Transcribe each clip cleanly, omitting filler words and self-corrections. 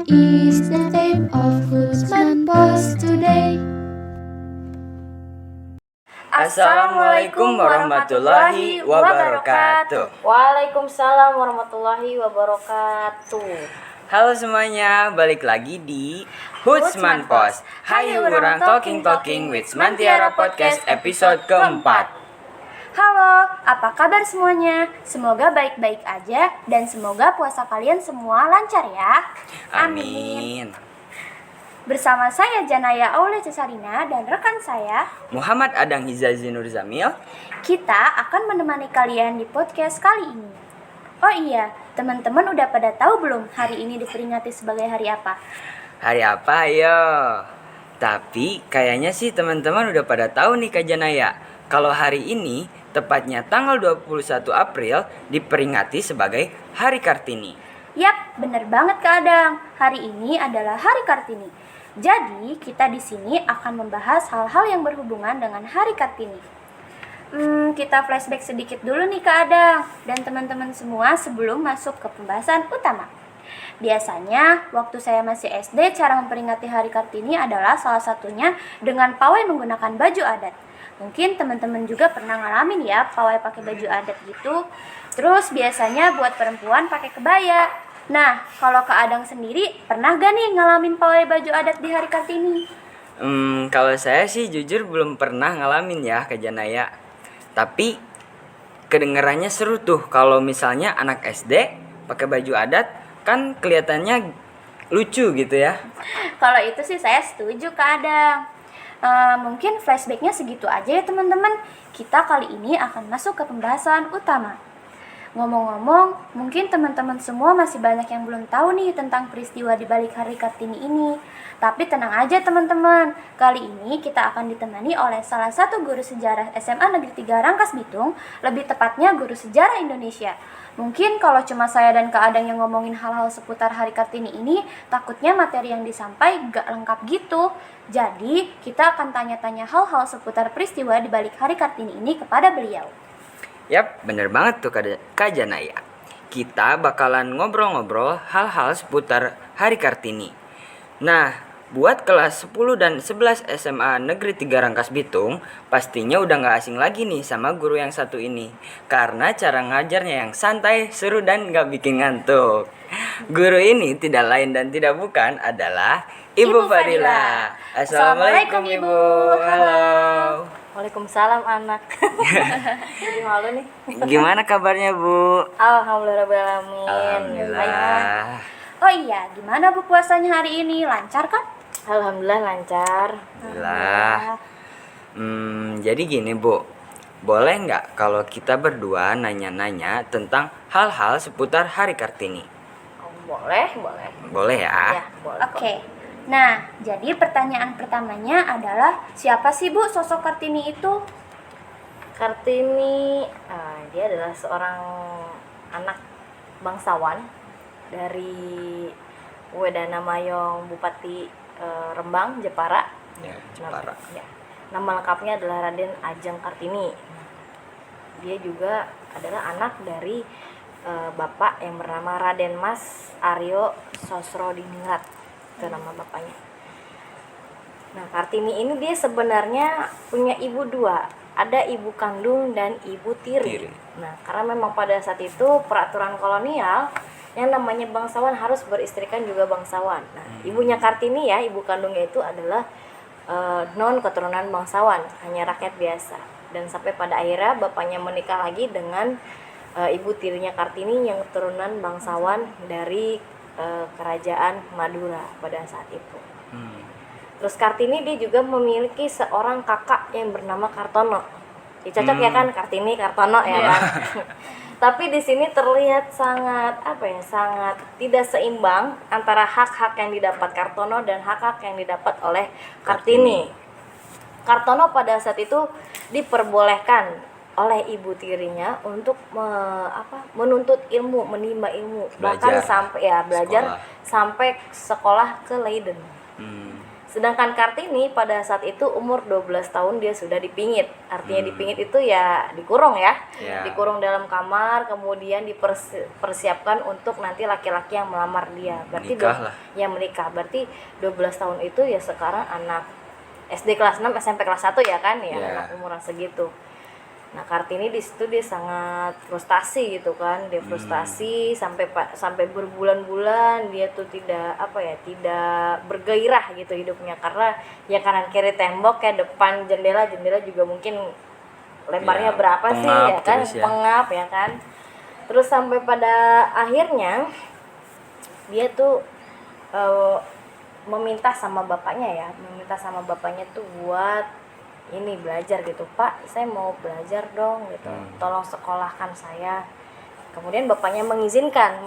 is the tape of Hutsman Post today. Assalamualaikum warahmatullahi wabarakatuh. Waalaikumsalam warahmatullahi wabarakatuh. Halo semuanya, balik lagi di Hutsman Post. Hai orang talking with Mantiara Podcast episode keempat. Halo, apa kabar semuanya? Semoga baik-baik aja dan semoga puasa kalian semua lancar ya. Amin. Bersama saya Janaya Aule Cesarina dan rekan saya Muhammad Adang Hizazi Nur Zamil. Kita akan menemani kalian di podcast kali ini. Oh iya, teman-teman udah pada tahu belum hari ini diperingati sebagai hari apa? Hari apa ayo? Tapi kayaknya sih teman-teman udah pada tahu nih Kak Janaya. Kalau hari ini tepatnya tanggal 21 April diperingati sebagai Hari Kartini. Yap, bener banget Kak Adang. Hari ini adalah Hari Kartini. Jadi, kita di sini akan membahas hal-hal yang berhubungan dengan Hari Kartini. Kita flashback sedikit dulu nih Kak Adang dan teman-teman semua sebelum masuk ke pembahasan utama. Biasanya, waktu saya masih SD, cara memperingati Hari Kartini adalah salah satunya dengan pawai menggunakan baju adat. Mungkin teman-teman juga pernah ngalamin ya pawai pakai baju adat gitu. Terus biasanya buat perempuan pakai kebaya. Nah, kalau Kak Adang sendiri pernah gak nih ngalamin pawai baju adat di Hari Kartini? Kalau saya sih jujur belum pernah ngalamin ya Kak Janaya. Tapi kedengarannya seru tuh kalau misalnya anak SD pakai baju adat, kan kelihatannya lucu gitu ya. Kalau itu sih saya setuju Kak Adang. Mungkin flashbacknya segitu aja ya teman-teman. Kita kali ini akan masuk ke pembahasan utama. Ngomong-ngomong, mungkin teman-teman semua masih banyak yang belum tahu nih tentang peristiwa di balik Hari Kartini ini. Tapi tenang aja teman-teman, kali ini kita akan ditemani oleh salah satu guru sejarah SMA Negeri 3 Rangkas Bitung, lebih tepatnya guru sejarah Indonesia. Mungkin kalau cuma saya dan Kak Adang yang ngomongin hal-hal seputar Hari Kartini ini, takutnya materi yang disampaikan gak lengkap gitu. Jadi, kita akan tanya-tanya hal-hal seputar peristiwa di balik Hari Kartini ini kepada beliau. Yap, bener banget tuh Kak Janaya. Kita bakalan ngobrol-ngobrol hal-hal seputar Hari Kartini. Nah, buat kelas 10 dan 11 SMA Negeri 3 Rangkas Bitung, pastinya udah gak asing lagi nih sama guru yang satu ini. Karena cara ngajarnya yang santai, seru, dan gak bikin ngantuk. Guru ini tidak lain dan tidak bukan adalah Ibu Fadila. Assalamualaikum Ibu. Halo. Waalaikumsalam anak. Jadi malu nih. Gimana kabarnya Bu? Alhamdulillahirrahmanirrahim. Alhamdulillah. Oh iya, gimana Bu puasanya hari ini? Lancar kan? Alhamdulillah lancar. Alhamdulillah. Jadi gini Bu, boleh nggak kalau kita berdua nanya-nanya tentang hal-hal seputar Hari Kartini? Boleh. Boleh ya? Ya, boleh. Oke. Nah, jadi pertanyaan pertamanya adalah siapa sih Bu sosok Kartini itu? Kartini, dia adalah seorang anak bangsawan dari Wedana Mayong Bupati Rembang, Jepara. Ya, Jepara. Nama lengkapnya adalah Raden Ajeng Kartini. Dia juga adalah anak dari bapak yang bernama Raden Mas Aryo Sosrodiningrat. Itu nama bapaknya. Nah, Kartini ini dia sebenarnya punya ibu dua. Ada ibu kandung dan ibu tiri. Nah, karena memang pada saat itu peraturan kolonial yang namanya bangsawan harus beristrikan juga bangsawan. Nah, ibunya Kartini ya, ibu kandungnya itu adalah non keturunan bangsawan, hanya rakyat biasa. Dan sampai pada akhirnya bapaknya menikah lagi dengan ibu tirinya Kartini yang keturunan bangsawan dari kerajaan Madura pada saat itu. Terus Kartini dia juga memiliki seorang kakak yang bernama Kartono. Ya, cocok ya kan Kartini Kartono ya kan. Tapi di sini terlihat sangat tidak seimbang antara hak-hak yang didapat Kartono dan hak-hak yang didapat oleh Kartini. Kartono pada saat itu diperbolehkan oleh ibu tirinya untuk menuntut ilmu, menimba ilmu, bahkan sampai belajar sampai sekolah ke Leiden. Sedangkan Kartini pada saat itu umur 12 tahun dia sudah dipingit. Artinya dipingit itu ya dikurung ya. Ya. Dikurung dalam kamar, kemudian dipersiapkan untuk nanti laki-laki yang melamar dia. Berarti Menikah lah. ya menikah. Berarti 12 tahun itu ya sekarang anak SD kelas 6, SMP kelas 1 ya kan ya, Ya. anak umuran segitu. Nah, Kartini di situ dia sangat frustasi gitu kan. Dia frustasi sampai berbulan-bulan dia tuh tidak bergairah gitu hidupnya, karena ya kanan kiri tembok, kayak depan jendela juga mungkin lebarnya Ya, berapa sih pengap ya kan, terus ya. pengap ya kan. Terus sampai pada akhirnya dia tuh meminta sama bapaknya tuh buat ini belajar gitu. Pak, saya mau belajar dong gitu, tolong sekolahkan saya. Kemudian bapaknya mengizinkan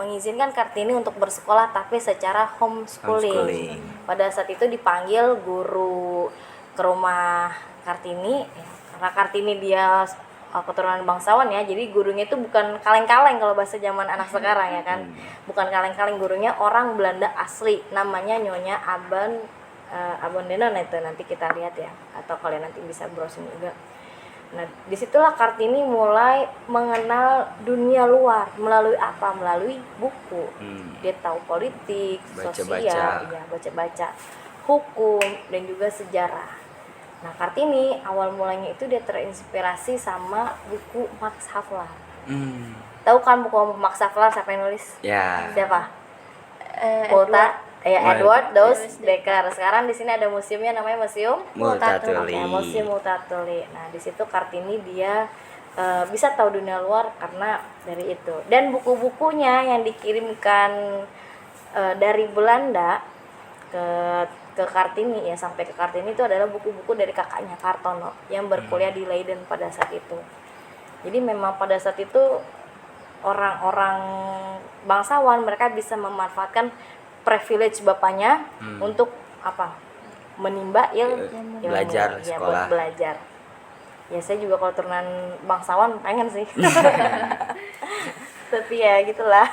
Kartini untuk bersekolah, tapi secara homeschooling. Pada saat itu dipanggil guru ke rumah Kartini ya, karena Kartini dia keturunan bangsawan ya, jadi gurunya itu bukan kaleng-kaleng kalau bahasa zaman anak sekarang ya kan, bukan kaleng-kaleng, gurunya orang Belanda asli, namanya Nyonya Abondenon. Itu nanti kita lihat ya, atau kalian nanti bisa browsing juga. Nah, disitulah Kartini mulai mengenal dunia luar melalui apa? Melalui buku. Dia tahu politik, sosial, ya baca-baca, hukum, dan juga sejarah. Nah, Kartini awal mulanya itu dia terinspirasi sama buku Max Havelaar. Tahu kan buku Max Havelaar siapa yang nulis? Ya. Siapa? Edward. Edward Dost Becker. Sekarang di sini ada museumnya, namanya Museum Multatuli. Museum Multatuli. Nah, di situ Kartini dia bisa tahu dunia luar karena dari itu. Dan buku-bukunya yang dikirimkan dari Belanda ke Kartini ya, sampai ke Kartini itu adalah buku-buku dari kakaknya Kartono yang berkuliah di Leiden pada saat itu. Jadi memang pada saat itu orang-orang bangsawan mereka bisa memanfaatkan privilege bapaknya untuk apa? Menimba ilmu, Belajar, ya, sekolah. buat belajar. Ya saya juga kalau turunan bangsawan pengen sih. Tapi ya gitulah.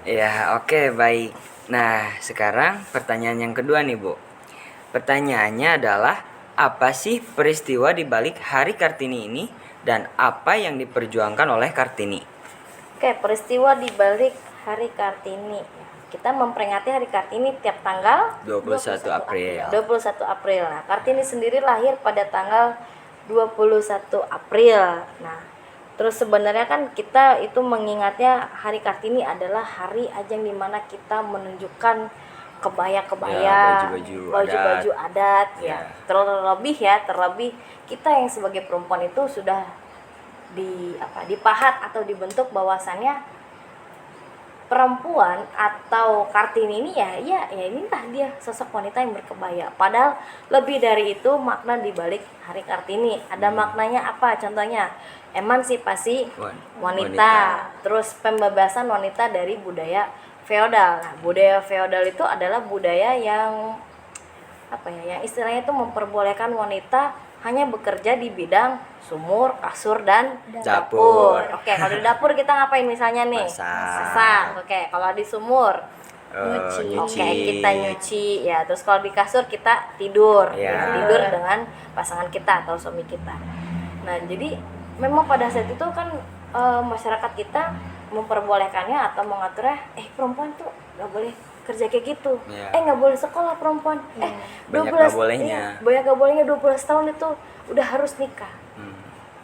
Ya, oke, baik. Nah, sekarang pertanyaan yang kedua nih, Bu. Pertanyaannya adalah, apa sih peristiwa di balik Hari Kartini ini dan apa yang diperjuangkan oleh Kartini? Oke, peristiwa di balik Hari Kartini. Kita memperingati Hari Kartini tiap tanggal 21 April. 21 April. Nah, Kartini sendiri lahir pada tanggal 21 April. Nah, terus sebenarnya kan kita itu mengingatnya Hari Kartini adalah hari ajang di mana kita menunjukkan kebaya-kebaya, baju-baju adat ya. Terlebih kita yang sebagai perempuan itu sudah dipahat atau dibentuk bahwasannya perempuan atau Kartini ini ya inilah dia sosok wanita yang berkebaya. Padahal lebih dari itu makna di balik Hari Kartini. Ada maknanya apa? Contohnya emansipasi wanita, terus pembebasan wanita dari budaya feodal. Nah, budaya feodal itu adalah budaya yang yang istilahnya itu memperbolehkan wanita hanya bekerja di bidang sumur, kasur, dan dapur. Oke, kalau di dapur kita ngapain misalnya nih? Masak. Oke, kalau di sumur nyuci. Oke, kita nyuci ya. Terus kalau di kasur kita tidur. Tidur dengan pasangan kita atau suami kita. Nah, jadi memang pada saat itu kan masyarakat kita memperbolehkannya atau mengaturnya perempuan tuh gak boleh kerja kayak gitu, nggak boleh sekolah perempuan, 12 banyak gak bolehnya 12 tahun itu udah harus nikah.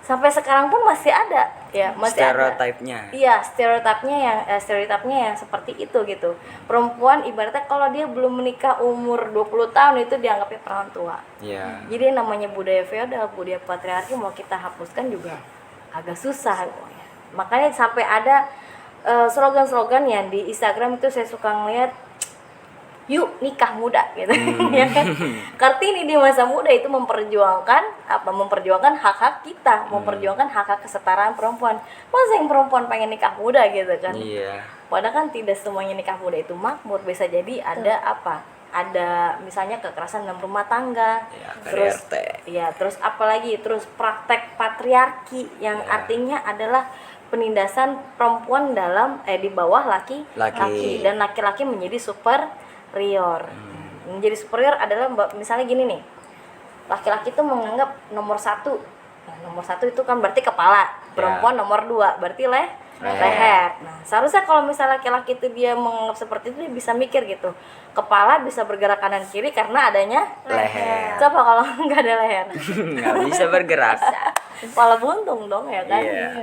Sampai sekarang pun masih ada ya, masih stereotipnya. Iya, stereotipnya yang seperti itu gitu. Perempuan ibaratnya kalau dia belum menikah umur 20 tahun itu dianggapnya perawan tua. Jadi namanya budaya feodal, budaya patriarki mau kita hapuskan juga agak susah. Makanya sampai ada slogan-slogan yang di Instagram itu saya suka ngeliat, yuk nikah muda gitu. Ya kan? Kartini di masa muda itu memperjuangkan hak-hak kita, memperjuangkan hak-hak kesetaraan perempuan. Masa yang perempuan pengen nikah muda gitu kan? Padahal kan tidak semuanya nikah muda itu makmur, bisa jadi ada misalnya kekerasan dalam rumah tangga, terus apalagi terus praktek patriarki yang artinya adalah penindasan perempuan di bawah laki-laki dan laki-laki menjadi superior. Menjadi superior adalah misalnya gini nih, laki-laki tuh menganggap nomor 1. Nah, nomor 1 itu kan berarti kepala, perempuan nomor 2 berarti leher. Nah, seharusnya kalau misalnya laki-laki itu dia menganggap seperti itu, dia bisa mikir gitu. Kepala bisa bergerak kanan kiri karena adanya Leher. Coba kalau nggak ada leher, Nggak bisa bergerak. kepala buntung dong ya kan? Iya.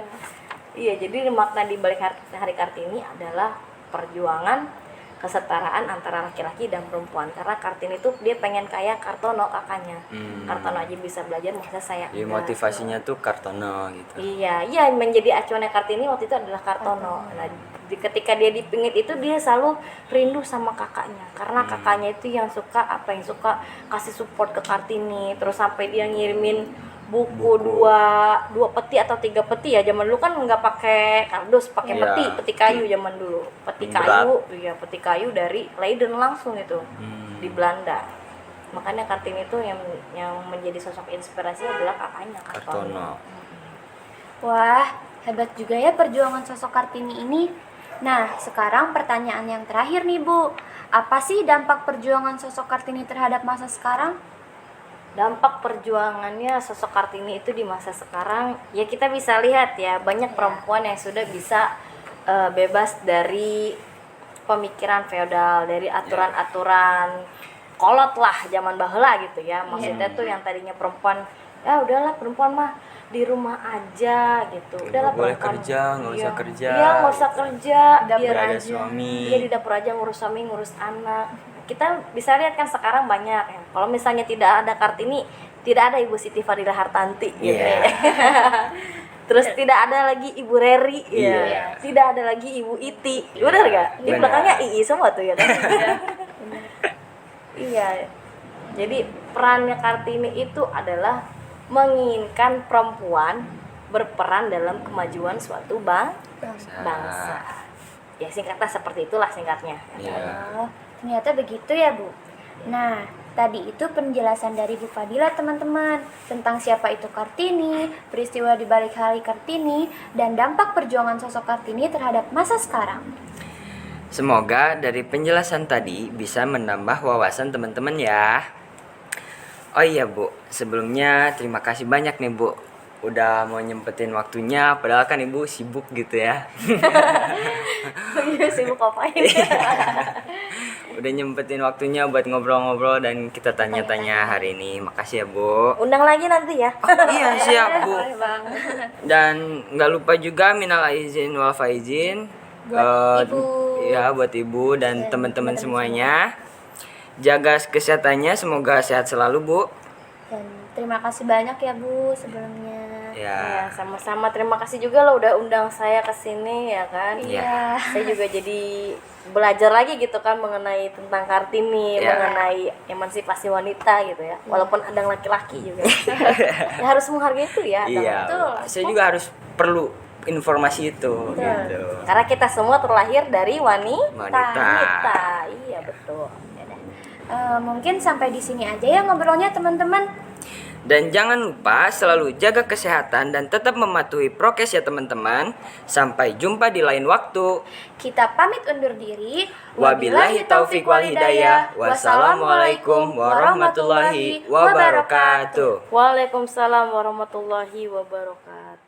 Iya, jadi makna di balik Hari Kartini adalah perjuangan kesetaraan antara laki-laki dan perempuan. Karena Kartini itu dia pengen kayak Kartono kakaknya. Kartono aja bisa belajar, masa saya Jadi enggak. motivasinya tuh Kartono gitu. Iya, menjadi acuannya Kartini waktu itu adalah Kartono. Nah, ketika dia dipingit itu dia selalu rindu sama kakaknya. Karena kakaknya itu yang suka kasih support ke Kartini. Terus sampai dia ngirimin buku dua peti atau 3 peti ya. Zaman dulu kan nggak pakai kardus, pakai Iya. peti kayu zaman dulu. Peti kayu, iya peti kayu dari Leiden langsung itu di Belanda. Makanya Kartini itu yang menjadi sosok inspirasi adalah kakaknya Kartono. Wah, hebat juga ya perjuangan sosok Kartini ini. Nah, sekarang pertanyaan yang terakhir nih Bu. Apa sih dampak perjuangan sosok Kartini terhadap masa sekarang? Dampak perjuangannya sosok Kartini itu di masa sekarang, ya kita bisa lihat ya, banyak perempuan yang sudah bisa bebas dari pemikiran feodal, dari aturan-aturan kolot lah zaman baheula gitu ya. Maksudnya tuh yang tadinya perempuan, ya udahlah perempuan mah di rumah aja gitu. Udahlah Nggak boleh perempuan, kerja, nggak usah kerja. Iya, nggak usah kerja, biar Nggak ada aja. suami. Iya, di dapur aja ngurus suami, ngurus anak. Kita bisa lihat kan sekarang banyak ya. Kalau misalnya tidak ada Kartini, tidak ada Ibu Siti Fadila Hartanti gitu Iya. ya. Terus tidak ada lagi Ibu Reri, Iya. ya. Tidak ada lagi Ibu Iti. Benar gak? Di Benar. belakangnya II semua tuh ya kan? Iya. Jadi perannya Kartini itu adalah menginginkan perempuan berperan dalam kemajuan suatu bangsa. Ya singkatnya seperti itulah singkatnya. Iya. Oh, ternyata begitu ya Bu. Nah, tadi itu penjelasan dari Bu Fadila teman-teman tentang siapa itu Kartini, peristiwa di balik Hari Kartini, dan dampak perjuangan sosok Kartini terhadap masa sekarang. Semoga dari penjelasan tadi bisa menambah wawasan teman-teman ya. Oh iya Bu, sebelumnya terima kasih banyak nih Bu udah mau nyempetin waktunya, padahal kan Ibu sibuk gitu ya. Iya sibuk ngapain? Udah nyempetin waktunya buat ngobrol-ngobrol dan kita tanya-tanya hari ini. Makasih ya Bu. Undang lagi nanti ya. Iya siap Bu. Boleh banget. Dan nggak lupa juga minal aizin wal faizin Buat Ibu. Ya buat Ibu dan teman-teman semuanya. Jaga kesehatannya, semoga sehat selalu Bu. Dan terima kasih banyak ya Bu sebelumnya. Ya. Ya, sama-sama. Terima kasih juga lo udah undang saya ke sini ya kan. Iya. Saya juga jadi belajar lagi gitu kan mengenai tentang Kartini, Iya. mengenai emansipasi wanita gitu ya. Walaupun ada laki-laki juga. Ya harus menghargai itu ya. Adang. Iya. Betul. Saya juga harus perlu informasi itu gitu. Karena kita semua terlahir dari Wanita. Iya betul. Yaudah. Mungkin sampai di sini aja ya ngobrolnya teman-teman. Dan jangan lupa selalu jaga kesehatan dan tetap mematuhi prokes ya teman-teman. Sampai jumpa di lain waktu. Kita pamit undur diri. Wabillahi taufik wal hidayah. Wassalamualaikum warahmatullahi wabarakatuh. Waalaikumsalam warahmatullahi wabarakatuh.